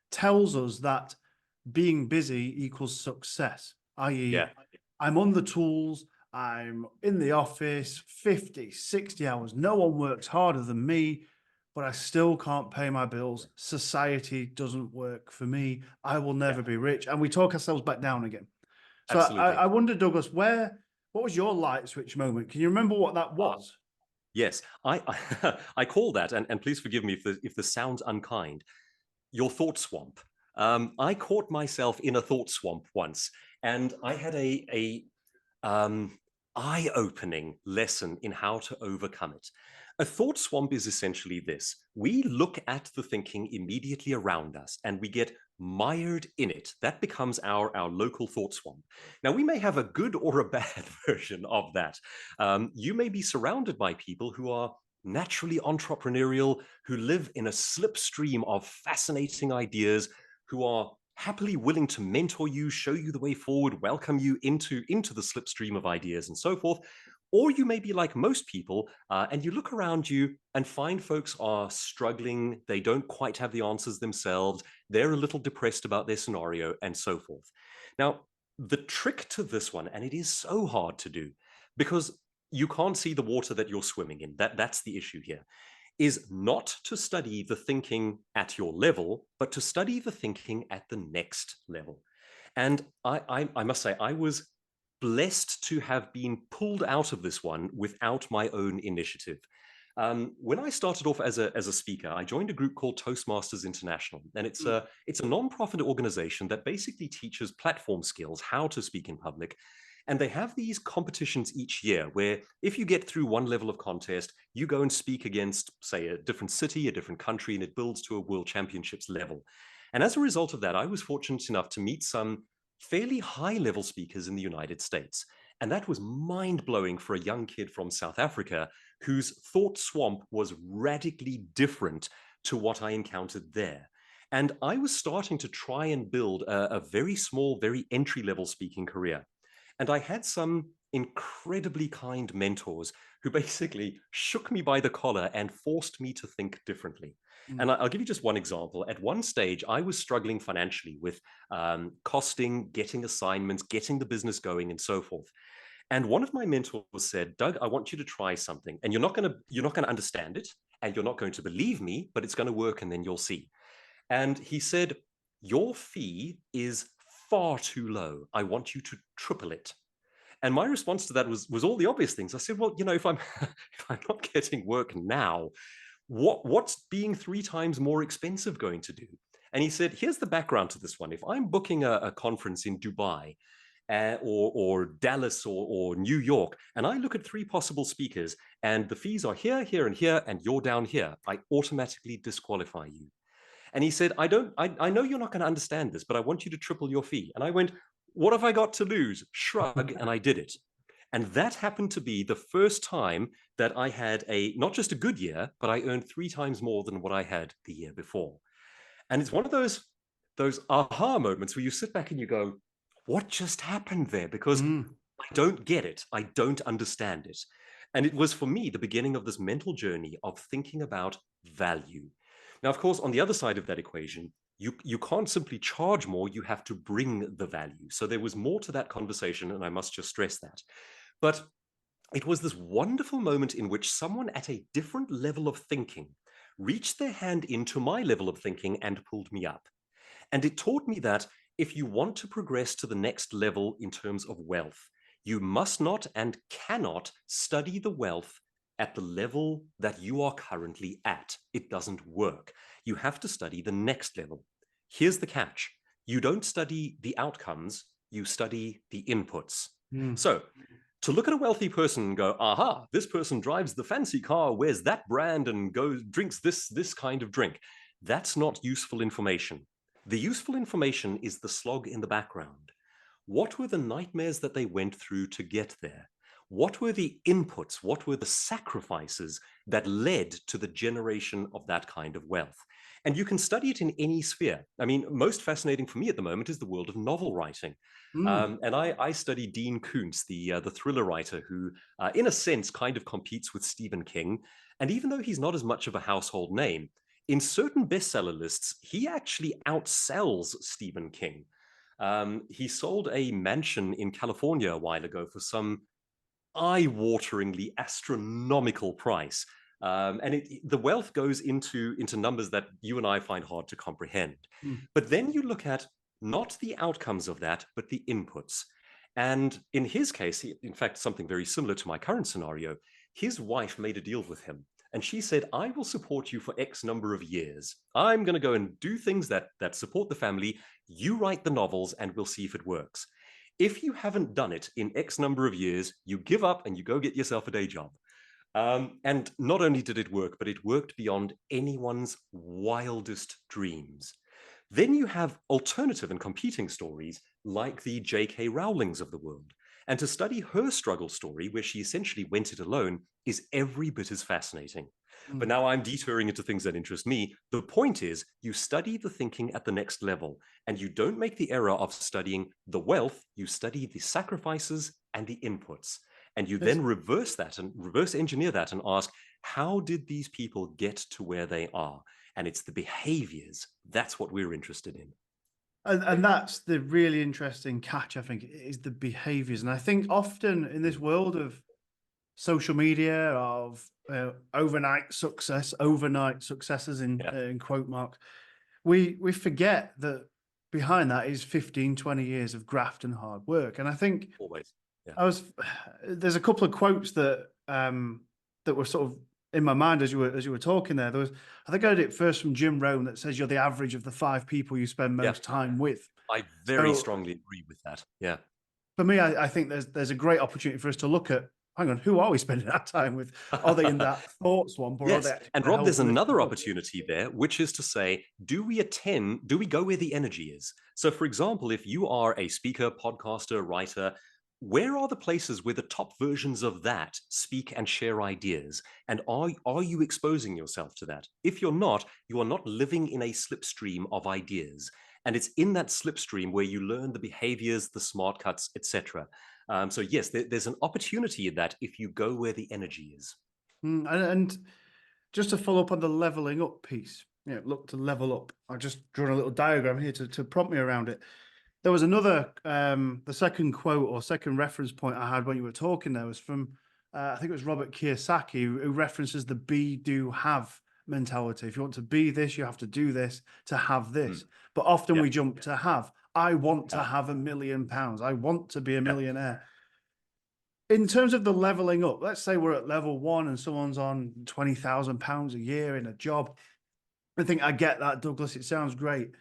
A: tells us that being busy equals success, i.e.,
B: Yeah,
A: I'm on the tools, I'm in the office 50, 60 hours. No one works harder than me, but I still can't pay my bills. Society doesn't work for me. I will
B: yeah,
A: never be rich. And we talk ourselves back down again. So
B: absolutely.
A: I wonder, Douglas, what was your light switch moment? Can you remember what that was?
B: Yes, I call that, and please forgive me if this sounds unkind, your thought swamp. I caught myself in a thought swamp once, and I had um, eye-opening lesson in how to overcome it. A thought swamp is essentially this. We look at the thinking immediately around us and we get mired in it. That becomes our local thought swamp. Now, we may have a good or a bad version of that. You may be surrounded by people who are naturally entrepreneurial, who live in a slipstream of fascinating ideas, who are happily willing to mentor you, show you the way forward, welcome you into the slipstream of ideas and so forth. Or you may be like most people, and you look around you and find folks are struggling. They don't quite have the answers themselves. They're a little depressed about their scenario and so forth. Now, the trick to this one, and it is so hard to do because you can't see the water that you're swimming in. That's the issue here, is not to study the thinking at your level, but to study the thinking at the next level. And I must say, I was blessed to have been pulled out of this one without my own initiative. When I started off as a speaker, I joined a group called Toastmasters International, and it's a non-profit organization that basically teaches platform skills, how to speak in public. And they have these competitions each year where if you get through one level of contest, you go and speak against, say, a different city, a different country, and it builds to a world championships level. And as a result of that, I was fortunate enough to meet some fairly high-level speakers in the United States. And that was mind-blowing for a young kid from South Africa whose thought swamp was radically different to what I encountered there. And I was starting to try and build a very small, very entry-level speaking career. And I had some incredibly kind mentors who basically shook me by the collar and forced me to think differently.
A: Mm.
B: And I'll give you just one example. At one stage, I was struggling financially with costing, getting assignments, getting the business going, and so forth. And one of my mentors said, "Doug, I want you to try something, and you're not gonna understand it, and you're not going to believe me, but it's going to work, and then you'll see." And he said, "Your fee is far too low. I want you to triple it." And my response to that was all the obvious things. I said, "Well, if I'm if I'm not getting work now, what's being 3 times more expensive going to do?" And he said, "Here's the background to this one. If I'm booking a conference in Dubai or Dallas or New York, and I look at 3 possible speakers, and the fees are here, here, and here, and you're down here, I automatically disqualify you." And he said, I know you're not going to understand this, but I want you to triple your fee." And I went, "What have I got to lose?" Shrug, and I did it. And that happened to be the first time that I had not just a good year, but I earned 3 times more than what I had the year before. And it's one of those aha moments where you sit back and you go, what just happened there? Because
A: Mm.
B: I don't get it. I don't understand it. And it was for me the beginning of this mental journey of thinking about value. Now, of course, on the other side of that equation, you can't simply charge more, you have to bring the value. So there was more to that conversation, and I must just stress that. But it was this wonderful moment in which someone at a different level of thinking reached their hand into my level of thinking and pulled me up. And it taught me that if you want to progress to the next level in terms of wealth, you must not and cannot study the wealth at the level that you are currently at. It doesn't work. You have to study the next level. Here's the catch. You don't study the outcomes, you study the inputs.
A: Mm.
B: So to look at a wealthy person and go, aha, this person drives the fancy car, wears that brand, and goes drinks this kind of drink, that's not useful information. The useful information is the slog in the background. What were the nightmares that they went through to get there? What were the inputs? What were the sacrifices that led to the generation of that kind of wealth? And you can study it in any sphere. I mean, most fascinating for me at the moment is the world of novel writing.
A: Mm.
B: And I study Dean Koontz, the thriller writer who, in a sense, kind of competes with Stephen King. And even though he's not as much of a household name, in certain bestseller lists, he actually outsells Stephen King. He sold a mansion in California a while ago for some eye-wateringly astronomical price. And the wealth goes into numbers that you and I find hard to comprehend.
A: Mm.
B: But then you look at not the outcomes of that, but the inputs. And in his case, in fact, something very similar to my current scenario, his wife made a deal with him. And she said, I will support you for X number of years. I'm going to go and do things that support the family. You write the novels and we'll see if it works. If you haven't done it in X number of years, you give up and you go get yourself a day job. And not only did it work, but it worked beyond anyone's wildest dreams. Then you have alternative and competing stories like the J.K. Rowlings of the world. And to study her struggle story, where she essentially went it alone, is every bit as fascinating. But
A: Mm.
B: now I'm detouring into things that interest me. The point is, you study the thinking at the next level, and you don't make the error of studying the wealth, you study the sacrifices and the inputs. And you
A: It's,
B: then reverse that and reverse engineer that and ask, how did these people get to where they are? And it's the behaviors. That's what we're interested in.
A: and that's the really interesting catch, I think, is the behaviors. And I think often in this
B: Mm.
A: world of social media, of overnight successes
B: Yeah,
A: in quote marks, we forget that behind that is 15, 20 years of graft and hard work. And I think
B: always. Yeah,
A: I was there's a couple of quotes that were sort of in my mind as you were talking there. There was, I think I heard it first from Jim Rohn, that says you're the average of the 5 people you spend
B: yeah.
A: most time with.
B: I very
A: So
B: strongly agree with that. Yeah.
A: for me, I think there's a great opportunity for us to look at, hang on, who are we spending our time with? Are they in that thought swamp, or are they
B: Yes.
A: actually
B: And
A: going to
B: Rob,
A: help
B: there's
A: lift us
B: another
A: up?
B: opportunity there, which is to say, do we go where the energy is? So, for example, if you are a speaker, podcaster, writer, where are the places where the top versions of that speak and share ideas? And are you exposing yourself to that? If you're not, you are not living in a slipstream of ideas. And it's in that slipstream where you learn the behaviors, the smart cuts, etc. So yes, there's an opportunity in that if you go where the energy is.
A: And just to follow up on the leveling up piece, look to level up. I just drawn a little diagram here to prompt me around it. There was another, the second quote or second reference point I had when you were talking there was from, I think it was Robert Kiyosaki, who references the be, do, have mentality. If you want to be this, you have to do this to have
B: Mm,
A: this. But often
B: yeah,
A: we jump to have. I want to
B: yeah,
A: have £1 million. I want to be a
B: yeah.
A: millionaire. In terms of the leveling up, let's say we're at level one and someone's on £20,000 a year in a job. I think I get that, Douglas. It sounds great.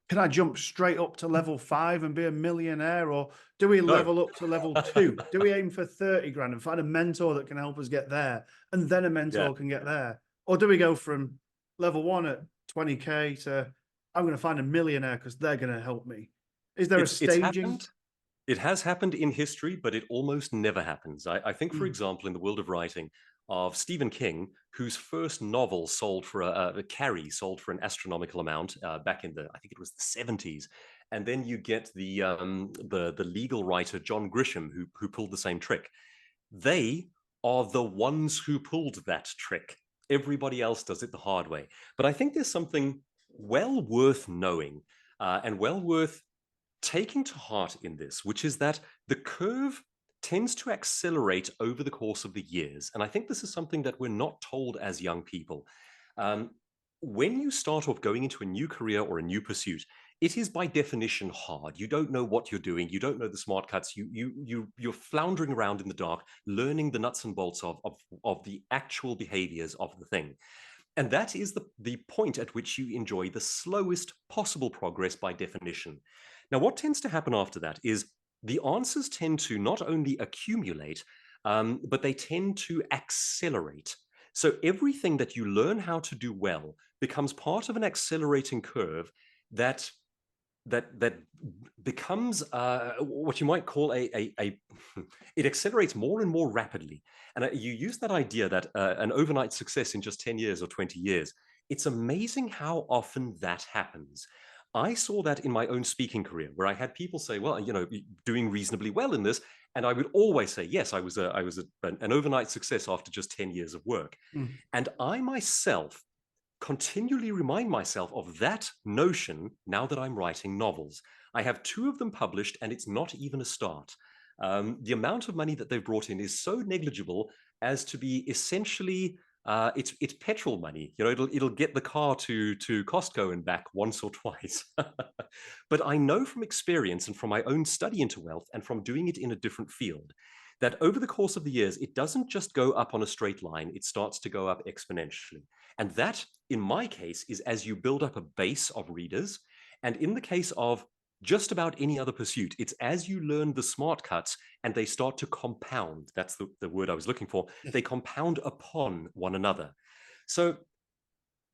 A: Can I jump straight up to level 5 and be a millionaire? Or do we
B: No.
A: level up to level 2? Do we aim for 30 grand and find a mentor that can help us get there? And then a
B: Yeah.
A: mentor can get there? Or do we go from level 1 at 20K to I'm going to find a millionaire because they're going to help me? Is there a
B: It's
A: staging?
B: happened. It has happened in history, but it almost never happens. I think, for
A: Mm,
B: example, in the world of writing, of Stephen King, whose first novel sold for a Carrie sold for an astronomical amount back in I think it was the 70s, and then you get the legal writer John Grisham who pulled the same trick. They are the ones who pulled that trick. Everybody else does it the hard way. But I think there's something well worth knowing and well worth taking to heart in this, which is that the curve tends to accelerate over the course of the years. And I think this is something that we're not told as young people. Um, when you start off going into a new career or a new pursuit, it is by definition hard. You don't know what you're doing. You don't know the smart cuts. You're floundering around in the dark, learning the nuts and bolts of the actual behaviors of the thing. And that is the point at which you enjoy the slowest possible progress by definition. Now, what tends to happen after that is the answers tend to not only accumulate, but they tend to accelerate. So everything that you learn how to do well becomes part of an accelerating curve that that becomes what you might call a it accelerates more and more rapidly. And you use that idea that an overnight success in just 10 years or 20 years. It's amazing how often that happens. I saw that in my own speaking career, where I had people say, well, doing reasonably well in this. And I would always say, yes, I was an overnight success after just 10 years of work.
A: mm,
B: And I myself continually remind myself of that notion now that I'm writing novels. I have 2 of them published, and it's not even a start. The amount of money that they've brought in is so negligible as to be essentially it's petrol money. It'll get the car to Costco and back once or twice. But I know from experience and from my own study into wealth and from doing it in a different field that over the course of the years, it doesn't just go up on a straight line, it starts to go up exponentially. And that, in my case, is as you build up a base of readers. And in the case of just about any other pursuit. It's as you learn the smart cuts and they start to compound. That's the word I was looking for. They compound upon one another. So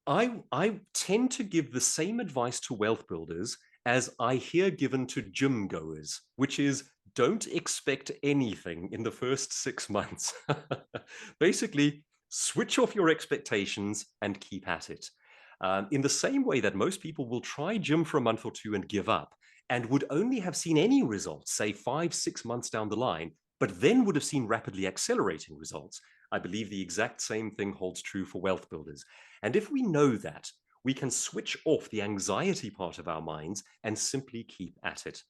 B: I tend to give the same advice to wealth builders as I hear given to gym goers, which is don't expect anything in the first 6 months. Basically, switch off your expectations and keep at it. In the same way that most people will try gym for a month or two and give up, and would only have seen any results, say 5-6 months down the line, but then would have seen rapidly accelerating results. I believe the exact same thing holds true for wealth builders. And if we know that, we can switch off the anxiety part of our minds and simply keep at it.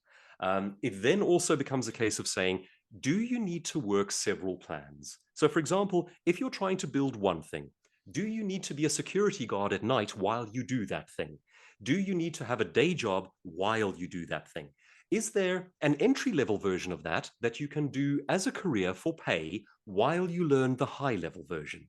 B: It then also becomes a case of saying, do you need to work several plans? So for example, if you're trying to build one thing, do you need to be a security guard at night while you do that thing? Do you need to have a day job while you do that thing? Is there an entry-level version of that that you can do as a career for pay while you learn the high-level version?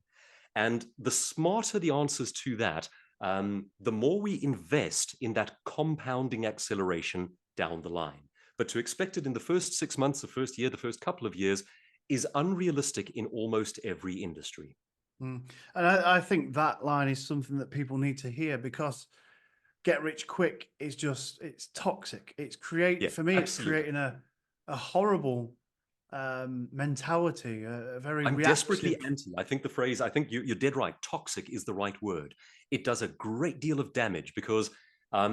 B: And the smarter the answers to that, the more we invest in that compounding acceleration down the line. But to expect it in the first 6 months, the first year, the first couple of years is unrealistic in almost every industry.
A: And I think that line is something that people need to hear, because get rich quick is just, it's toxic. It's
B: Yeah,
A: for me, it's
B: absolutely.
A: creating a horrible mentality, a very
B: I'm
A: reactive.
B: desperately anti. I think the phrase, I think you're dead right. Toxic is the right word. It does a great deal of damage because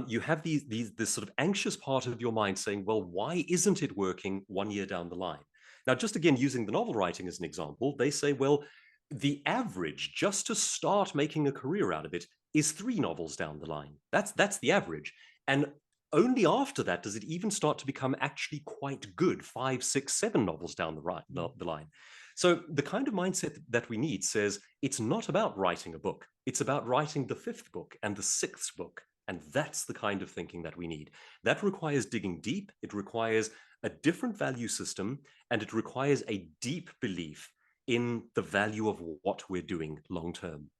B: you have this sort of anxious part of your mind saying, well, why isn't it working 1 year down the line? Now, just again, using the novel writing as an example, they say, well, the average just to start making a career out of it is 3 novels down the line. That's the average. And only after that does it even start to become actually quite good, 5, 6, 7 novels down the line. So the kind of mindset that we need says it's not about writing a book. It's about writing the 5th book and the 6th book. And that's the kind of thinking that we need. That requires digging deep. It requires a different value system, and it requires a deep belief in the value of what we're doing long term.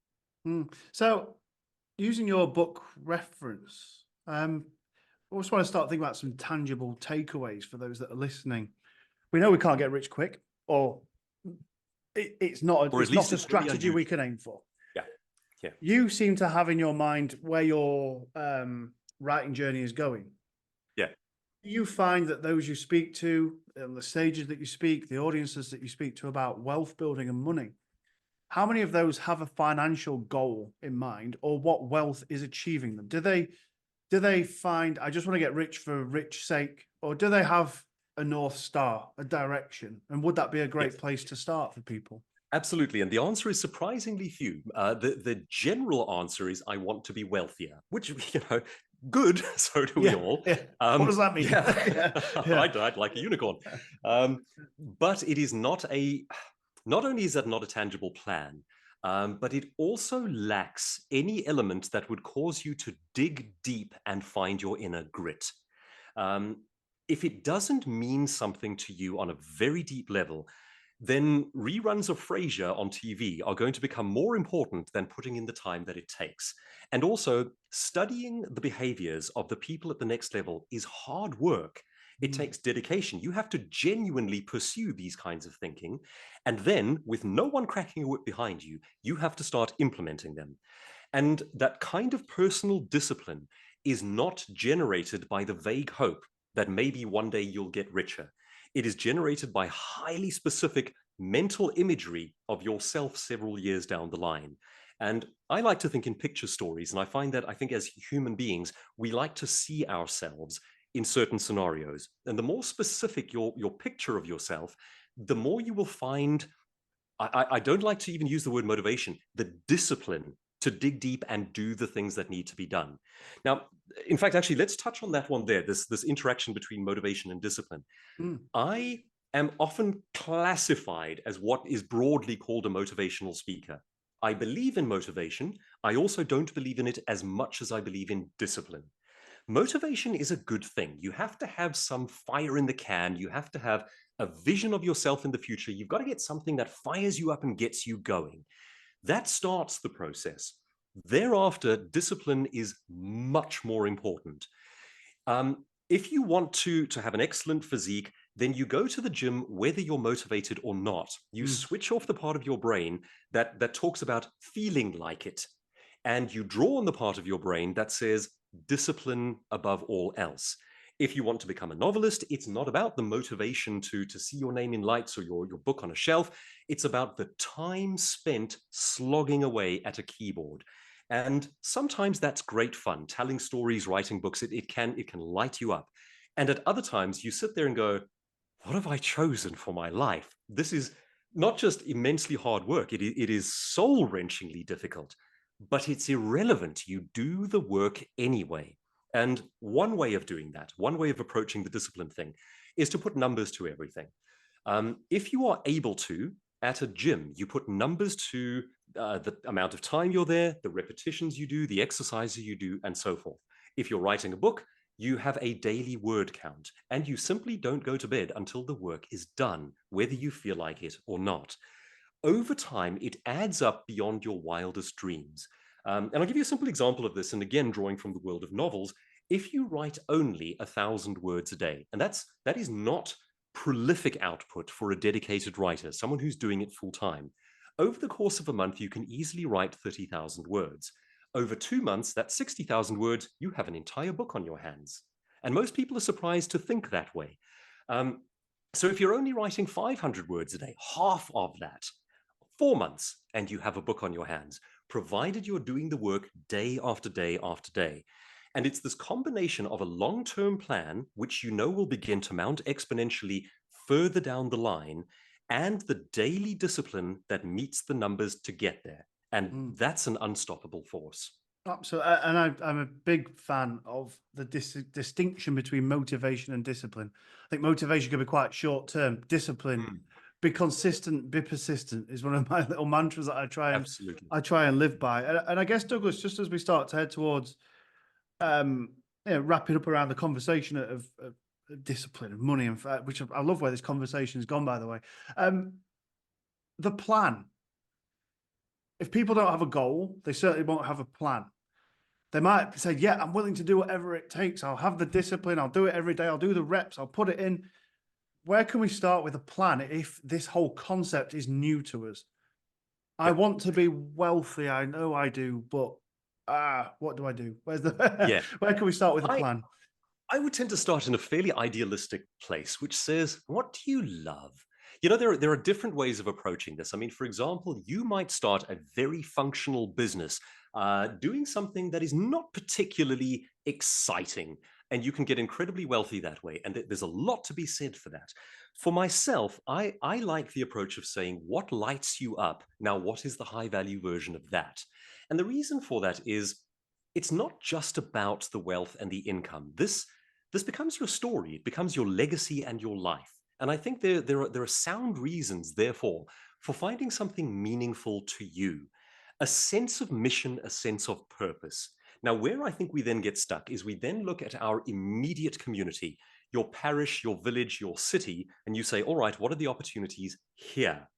A: So, using your book reference, I just want to start thinking about some tangible takeaways for those that are listening. We know we can't get rich quick, or it's not
B: Or at least
A: a
B: it's very
A: strategy we
B: unusual.
A: can aim for.
B: Yeah. Yeah.
A: You seem to have in your mind where your writing journey is going.
B: Yeah.
A: Do you find that those you speak to, the stages that you speak, the audiences that you speak to about wealth building and money, how many of those have a financial goal in mind, or what wealth is achieving them? Do they find, I just want to get rich for rich sake, or do they have a North Star, a direction? And would that be a great
B: Yes.
A: place to start for people?
B: Absolutely. And the answer is surprisingly few. The general answer is I want to be wealthier, which, good. So do we all.
A: Yeah. What does that mean?
B: Yeah.
A: Yeah.
B: I'd like a unicorn. But it is not only is that not a tangible plan, but it also lacks any element that would cause you to dig deep and find your inner grit. If it doesn't mean something to you on a very deep level, then reruns of Frasier on TV are going to become more important than putting in the time that it takes. And also, studying the behaviors of the people at the next level is hard work. It takes dedication. You have to genuinely pursue these kinds of thinking. And then, with no one cracking a whip behind you, you have to start implementing them. And that kind of personal discipline is not generated by the vague hope that maybe one day you'll get richer. It is generated by highly specific mental imagery of yourself several years down the line. And I like to think in picture stories. And I find that I think as human beings, we like to see ourselves in certain scenarios. And the more specific your picture of yourself, the more you will find, I don't like to even use the word motivation, the discipline to dig deep and do the things that need to be done. Now, in fact, actually, let's touch on that one there, this interaction between motivation and discipline. I am often classified as what is broadly called a motivational speaker. I believe in motivation. I also don't believe in it as much as I believe in discipline. Motivation is a good thing. You have to have some fire in the can. You have to have a vision of yourself in the future. You've got to get something that fires you up and gets you going. That starts the process. Thereafter, discipline is much more important. If you want to have an excellent physique, then you go to the gym whether you're motivated or not. You
A: Mm.
B: switch off the part of your brain that talks about feeling like it, and you draw on the part of your brain that says discipline above all else. If you want to become a novelist, it's not about the motivation to see your name in lights or your book on a shelf. It's about the time spent slogging away at a keyboard. And sometimes that's great fun, telling stories, writing books. It can light you up. And at other times, you sit there and go, what have I chosen for my life? This is not just immensely hard work, it is soul wrenchingly difficult, but it's irrelevant. You do the work anyway. And one way of doing that, one way of approaching the discipline thing, is to put numbers to everything. If you are able to, at a gym, you put numbers to the amount of time you're there, the repetitions you do, the exercises you do, and so forth. If you're writing a book, you have a daily word count, and you simply don't go to bed until the work is done, whether you feel like it or not. Over time, it adds up beyond your wildest dreams. And I'll give you a simple example of this, and again, drawing from the world of novels. If you write only 1,000 words a day, and that is not prolific output for a dedicated writer, someone who's doing it full time. Over the course of a month, you can easily write 30,000 words. Over 2 months, that's 60,000 words, you have an entire book on your hands. And most people are surprised to think that way. Um, so if you're only writing 500 words a day, half of that, 4 months, and you have a book on your hands, provided you're doing the work day after day after day. And it's this combination of a long-term plan, which you know will begin to mount exponentially further down the line, and the daily discipline that meets the numbers to get there. And
A: Mm.
B: that's an unstoppable force.
A: Absolutely. And I'm a big fan of the distinction between motivation and discipline. I think motivation can be quite short term. Discipline,
B: Mm,
A: be consistent, be persistent is one of my little mantras that
B: absolutely.
A: I try and live by. And I guess, Douglas, just as we start to head towards um, wrapping up around the conversation of discipline, of money, and which I love where this conversation has gone, by the way. The plan. If people don't have a goal, they certainly won't have a plan. They might say, yeah, I'm willing to do whatever it takes. I'll have the discipline. I'll do it every day. I'll do the reps. I'll put it in. Where can we start with a plan if this whole concept is new to us? I
B: Yeah.
A: want to be wealthy. I know I do, but what do I do? Where's the
B: Yeah.
A: where can we start with a
B: I,
A: plan?
B: I would tend to start in a fairly idealistic place, which says, what do you love? You know, there are different ways of approaching this. I mean, for example, you might start a very functional business doing something that is not particularly exciting, and you can get incredibly wealthy that way. And there's a lot to be said for that. For myself, I like the approach of saying, what lights you up? Now, what is the high value version of that? And the reason for that is it's not just about the wealth and the income. This becomes your story. It becomes your legacy and your life. And I think there are sound reasons, therefore, for finding something meaningful to you, a sense of mission, a sense of purpose. Now, where I think we then get stuck is we then look at our immediate community, your parish, your village, your city, and you say, all right, what are the opportunities here?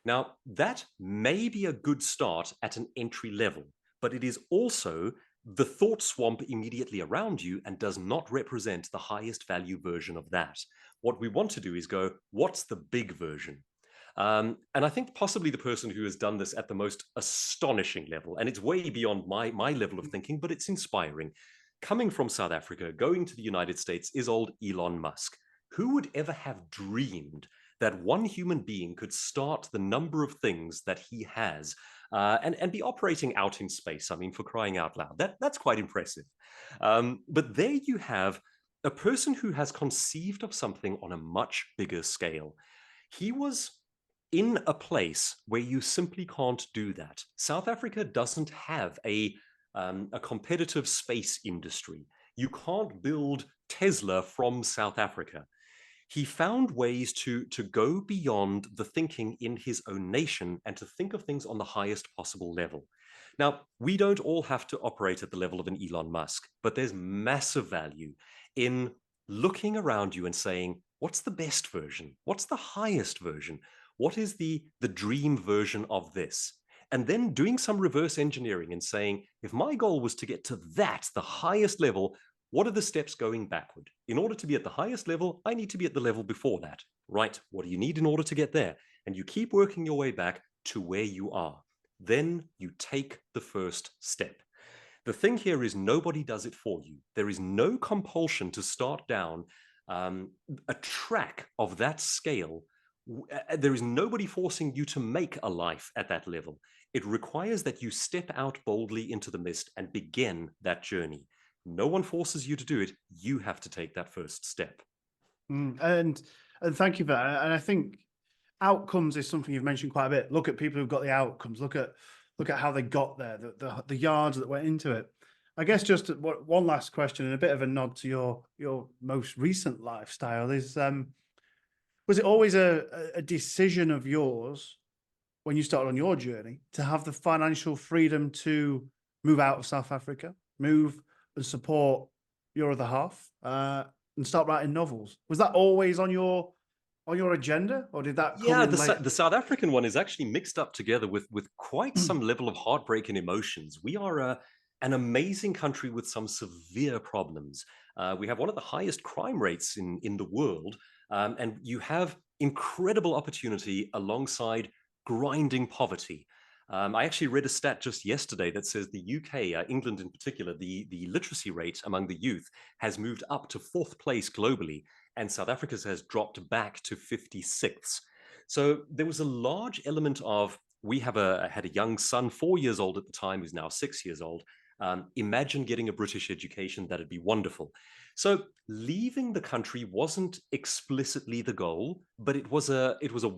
B: Now, that may be a good start at an entry level, but it is also the thought swamp immediately around you and does not represent the highest value version of that. What we want to do is go, what's the big version? And I think possibly the person who has done this at the most astonishing level, and it's way beyond my level of thinking, but it's inspiring. Coming from South Africa, going to the United States is old Elon Musk. Who would ever have dreamed that one human being could start the number of things that he has and be operating out in space? I mean, for crying out loud, that's quite impressive. But there you have a person who has conceived of something on a much bigger scale. He was in a place where you simply can't do that. South Africa doesn't have a competitive space industry. You can't build Tesla from South Africa. He found ways to go beyond the thinking in his own nation and to think of things on the highest possible level. Now, we don't all have to operate at the level of an Elon Musk, but there's massive value in looking around you and saying, what's the best version? What's the highest version? What is the dream version of this? And then doing some reverse engineering and saying, if my goal was to get to that, the highest level, what are the steps going backward? In order to be at the highest level, I need to be at the level before that. Right, what do you need in order to get there? And you keep working your way back to where you are. Then you take the first step. The thing here is nobody does it for you. There is no compulsion to start down a track of that scale. There is nobody forcing you to make a life at that level. It requires that you step out boldly into the mist and begin that journey. No one forces you to do it. You have to take that first step.
A: And thank you for that. And I think outcomes is something you've mentioned quite a bit. Look at people who've got the outcomes. Look at how they got there. The yards that went into it. I guess just one last question and a bit of a nod to your most recent lifestyle is: was it always a decision of yours when you started on your journey to have the financial freedom to move out of South Africa, move and support your other half, and start writing novels? Was that always on your agenda, or did that come
B: Yeah,
A: in later?
B: the South African one is actually mixed up together with quite some level of heartbreak and emotions. We are an amazing country with some severe problems. We have one of the highest crime rates in the world, and you have incredible opportunity alongside grinding poverty. I actually read a stat just yesterday that says the UK, England in particular, the literacy rate among the youth has moved up to 4th place globally, and South Africa's has dropped back to 56th. So there was a large element of, we had a young son, 4 years old at the time, who's now 6 years old. Imagine getting a British education, that'd be wonderful. So leaving the country wasn't explicitly the goal, but it was a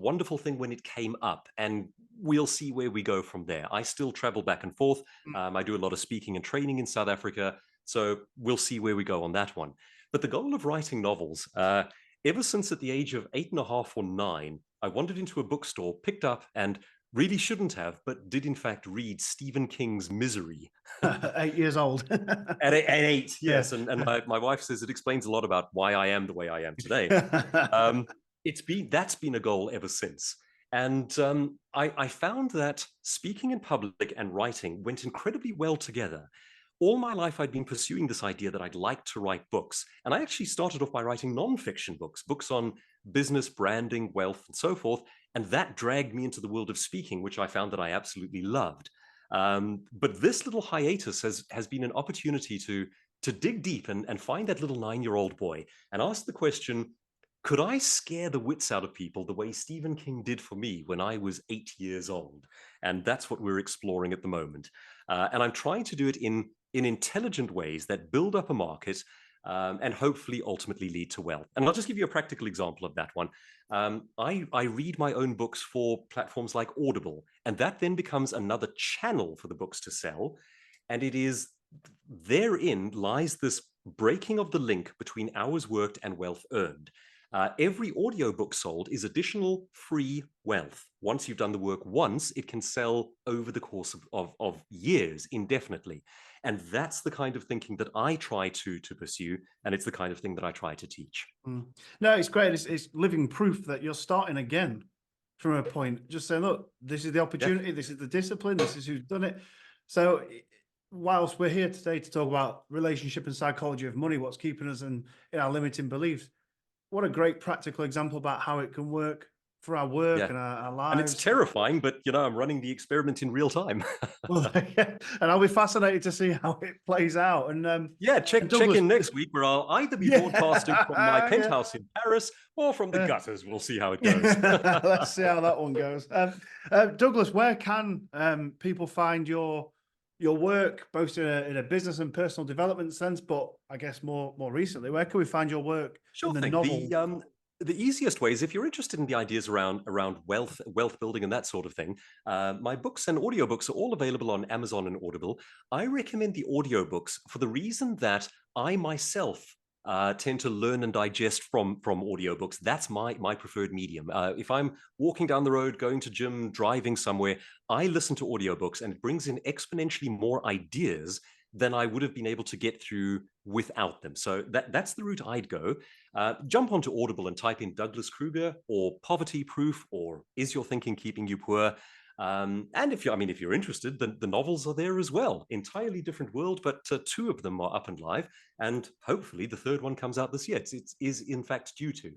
B: wonderful thing when it came up, and we'll see where we go from there. I still travel back and forth. I do a lot of speaking and training in South Africa, so we'll see where we go on that one. But the goal of writing novels, ever since at the age of 8.5 or 9, I wandered into a bookstore, picked up, and really shouldn't have, but did in fact read Stephen King's Misery.
A: 8 years old.
B: At 8, yes.
A: Yeah.
B: And my wife says it explains a lot about why I am the way I am today. That's been a goal ever since. And I found that speaking in public and writing went incredibly well together. All my life, I'd been pursuing this idea that I'd like to write books. And I actually started off by writing nonfiction books on business, branding, wealth, and so forth. And that dragged me into the world of speaking, which I found that I absolutely loved. But this little hiatus has been an opportunity to dig deep and find that little 9-year-old boy and ask the question, could I scare the wits out of people the way Stephen King did for me when I was 8 years old? And that's what we're exploring at the moment. And I'm trying to do it in intelligent ways that build up a market and hopefully ultimately lead to wealth. And I'll just give you a practical example of that one. I read my own books for platforms like Audible, and that then becomes another channel for the books to sell. And it is therein lies this breaking of the link between hours worked and wealth earned. Every audiobook sold is additional free wealth. Once you've done the work once, it can sell over the course of years indefinitely. And that's the kind of thinking that I try to pursue, and it's the kind of thing that I try to teach.
A: No, it's great. It's living proof that you're starting again from a point. Just saying, look, this is the opportunity, this is the discipline, this is who's done it. So whilst we're here today to talk about relationship and psychology of money, what's keeping us in our limiting beliefs, what a great practical example about how it can work for our work and our lives.
B: And it's terrifying, but I'm running the experiment in real time.
A: Well, yeah, and I'll be fascinated to see how it plays out. And
B: check in next week, where I'll either be broadcasting from my penthouse in Paris or from the gutters. We'll see how it goes.
A: Let's see how that one goes. Douglas, where can people find your work, both in a business and personal development sense, but I guess more recently, where can we find your work
B: Sure
A: in the
B: thing.
A: novel?
B: The easiest way is, if you're interested in the ideas around wealth building and that sort of thing, my books and audiobooks are all available on Amazon and Audible. I recommend the audiobooks for the reason that I myself tend to learn and digest from audiobooks. That's my preferred medium. If I'm walking down the road, going to gym, driving somewhere, I listen to audiobooks, and it brings in exponentially more ideas than I would have been able to get through without them. So that's the route I'd go. Jump onto Audible and type in Douglas Kruger or Poverty Proof or Is Your Thinking Keeping You Poor? And if you're interested, the novels are there as well. Entirely different world, but two of them are up and live, and hopefully the third one comes out this year. It is in fact due to.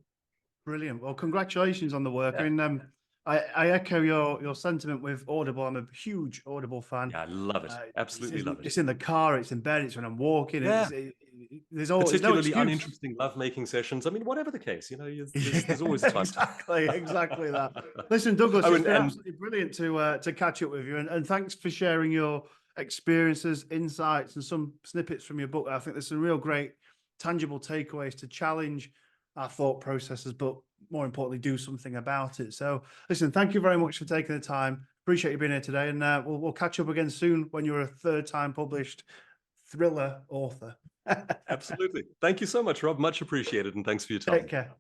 A: Brilliant. Well, congratulations on the work.
B: Yeah.
A: I mean, I echo your sentiment with Audible. I'm a huge Audible fan.
B: Yeah, I love it. Absolutely love it.
A: It's in the car, it's in bed, it's when I'm walking.
B: Yeah.
A: There's no
B: Particularly
A: excuse.
B: uninteresting lovemaking sessions. I mean, whatever the case, there's always time.
A: Exactly that. Listen, Douglas,
B: Oh,
A: it's been absolutely brilliant to catch up with you, and thanks for sharing your experiences, insights, and some snippets from your book. I think there's some real great, tangible takeaways to challenge our thought processes, but more importantly, do something about it. So, listen, thank you very much for taking the time. Appreciate you being here today, and we'll catch up again soon when you're a third-time published thriller author.
B: Absolutely. Thank you so much, Rob. Much appreciated, and thanks for your time.
A: Take care.